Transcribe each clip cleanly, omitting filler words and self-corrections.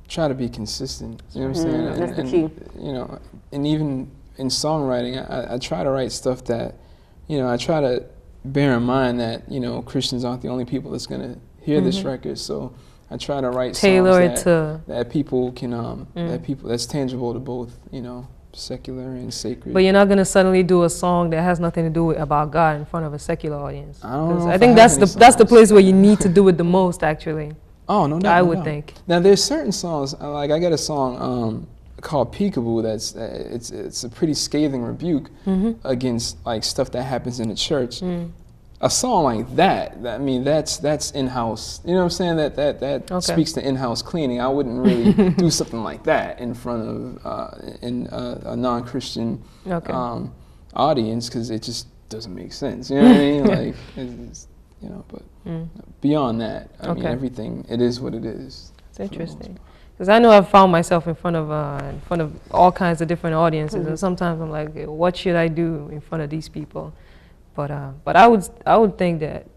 try to be consistent. You know what I'm saying? That's the key. You know, and even in songwriting, I try to write stuff that, you know, I try to bear in mind that, you know, Christians aren't the only people that's gonna hear this record. So I try to write songs that people can that's tangible to both, you know, secular and sacred. But you're not gonna suddenly do a song that has nothing to do with about God in front of a secular audience. I don't know. I think that's the place where you need to do it the most, actually. Oh no, I would think. Now there's certain songs, like I got a song called Peekaboo that's it's a pretty scathing rebuke against like stuff that happens in the church. A song like that, I mean, that's in-house. You know what I'm saying? That speaks to in-house cleaning. I wouldn't really do something like that in front of a non-Christian audience, because it just doesn't make sense. You know what I mean? Like, it's, you know, but beyond that, I mean, everything, it is what it is. It's interesting. Because I know I've found myself in front of all kinds of different audiences, and sometimes I'm like, what should I do in front of these people? But I would think that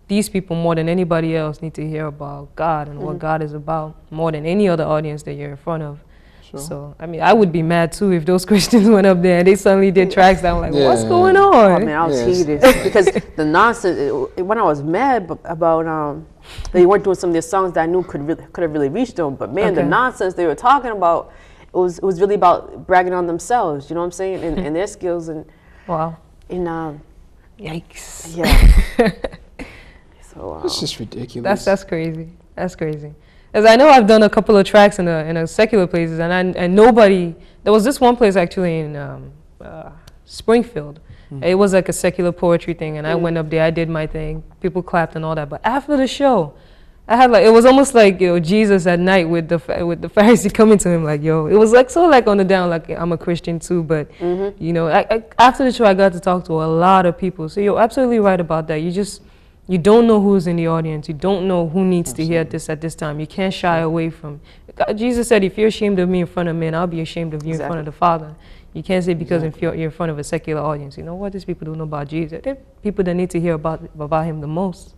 these people more than anybody else need to hear about God and what God is about more than any other audience that you're in front of. Sure. So I mean, I would be mad too if those Christians went up there and they suddenly did tracks that I'm like, what's going on? Oh man, I was heated because the nonsense. When I was mad about they weren't doing some of their songs that I knew could have really reached them, but man, the nonsense they were talking about, it was really about bragging on themselves. You know what I'm saying? And their skills and wow. And yikes. Yeah. So it's just ridiculous. That's crazy. That's crazy. As I know, I've done a couple of tracks in a secular places, and nobody. There was this one place actually in Springfield. It was like a secular poetry thing, and I went up there. I did my thing. People clapped and all that. But after the show, I had like, it was almost like, you know, Jesus at night with the Pharisee coming to him like, yo, it was like so like on the down, like I'm a Christian too, but you know, after the show I got to talk to a lot of people. So you're absolutely right about that. You don't know who's in the audience. You don't know who needs to hear this at this time. You can't shy away from. Jesus said, if you're ashamed of me in front of men, I'll be ashamed of you in front of the Father. You can't say because if you're in front of a secular audience, you know what, these people don't know about Jesus. They're people that need to hear about him the most.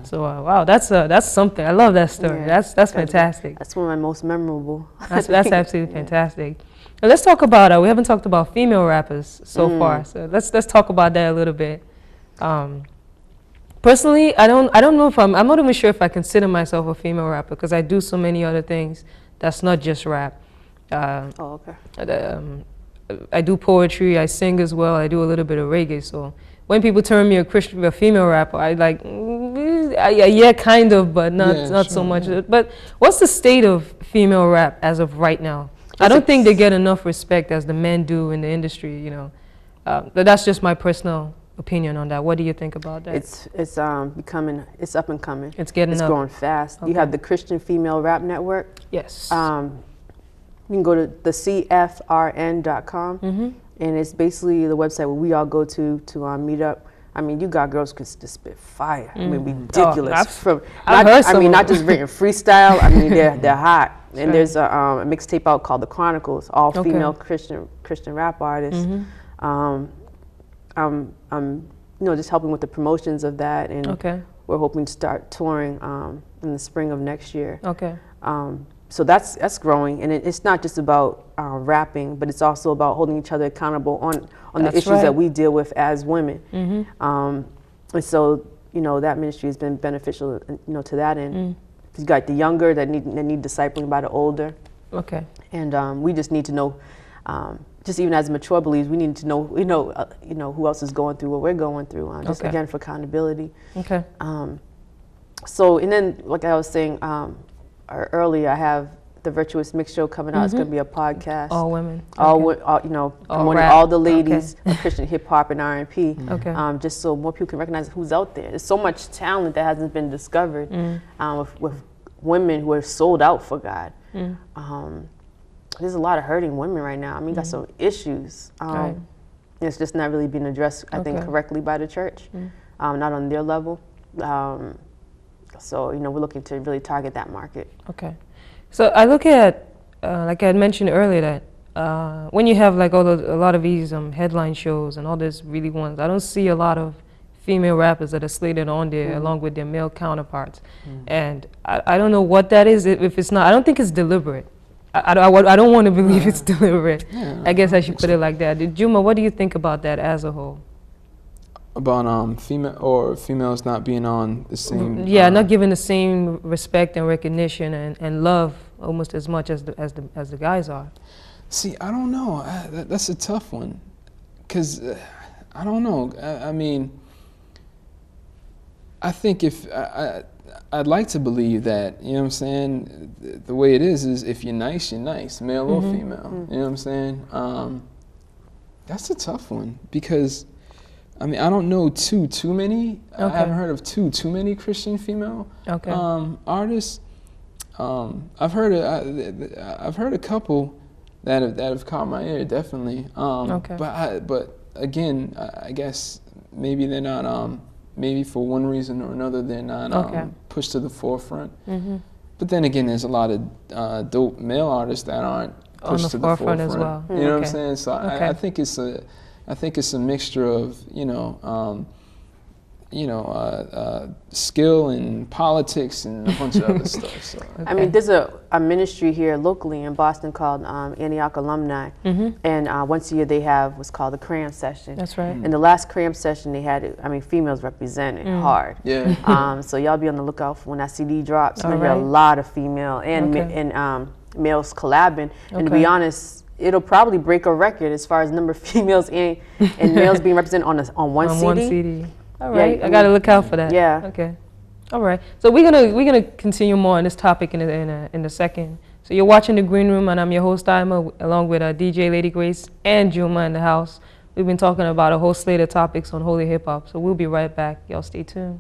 So wow, that's something. I love that story. Yeah, that's fantastic. That's one of my most memorable. That's absolutely fantastic. Now let's talk about we haven't talked about female rappers so far. So let's talk about that a little bit. Personally, I don't know if I'm not even sure if I consider myself a female rapper because I do so many other things that's not just rap. I do poetry. I sing as well. I do a little bit of reggae. So when people term me a female rapper, I like, yeah, kind of, but not so much. But what's the state of female rap as of right now? I don't think they get enough respect as the men do in the industry, you know. But that's just my personal opinion on that. What do you think about that? It's becoming, it's up and coming. It's growing fast. Okay. You have the Christian Female Rap Network. Yes. You can go to the CFRN.com. And it's basically the website where we all go to meet up. I mean, you got girls who can just spit fire. I mean, ridiculous. Not just written freestyle. I mean, they're hot. And there's a mixtape out called The Chronicles, all female Christian rap artists. I'm just helping with the promotions of that, and we're hoping to start touring in the spring of next year. So that's growing, and it's not just about rapping, but it's also about holding each other accountable on the issues that we deal with as women. And so, you know, that ministry has been beneficial, you know, to that end. You got the younger that need discipling by the older. And we just need to know, just even as mature believers, we need to know, who else is going through what we're going through. Just again for accountability. So, and then, like I was saying earlier, I have the Virtuous Mix Show coming out. It's going to be a podcast. All women. Promoting all the ladies of Christian hip hop and R&B. Just so more people can recognize who's out there. There's so much talent that hasn't been discovered with women who are sold out for God. There's a lot of hurting women right now. I mean, got some issues. It's just not really being addressed, I think, correctly by the church, not on their level. So, you know, we're looking to really target that market. So I look at, like I had mentioned earlier, that when you have like a lot of these headline shows and all this really ones, I don't see a lot of female rappers that are slated on there along with their male counterparts. And I don't know what that is, if it's not, I don't think it's deliberate. I don't want to believe it's deliberate. Yeah, I guess I should put it like that. Juma, what do you think about that as a whole? About females not being on the same. Yeah, not given the same respect and recognition and love almost as much as the guys are. See, I don't know. That's a tough one, cause I don't know. I mean, I think I'd like to believe that, you know what I'm saying, the way it is if you're nice, male or female. You know what I'm saying? That's a tough one because, I mean, I don't know too many. Okay. I haven't heard of too many Christian female artists. I've heard a couple that have caught my ear, definitely. But again, I guess maybe they're not. Maybe for one reason or another, they're not pushed to the forefront. But then again, there's a lot of dope male artists that aren't pushed to the forefront as well. You know what I'm saying? So I think it's a mixture of skill and politics and a bunch of other stuff. So. I mean, there's a ministry here locally in Boston called Antioch Alumni, and once a year they have what's called the Cram Session. That's right. And the last Cram Session they had, I mean, females represented hard. Yeah. So y'all be on the lookout for when that CD drops. You're gonna hear a lot of female and males collabing. And to be honest, it'll probably break a record as far as number of females and males being represented on one CD. All right, I gotta look out for that. Yeah. Okay. All right. So we're gonna continue more on this topic in a second. So you're watching The Green Room, and I'm your host Aima, along with DJ Lady Grace and Juma in the house. We've been talking about a whole slate of topics on holy hip hop. So we'll be right back. Y'all stay tuned.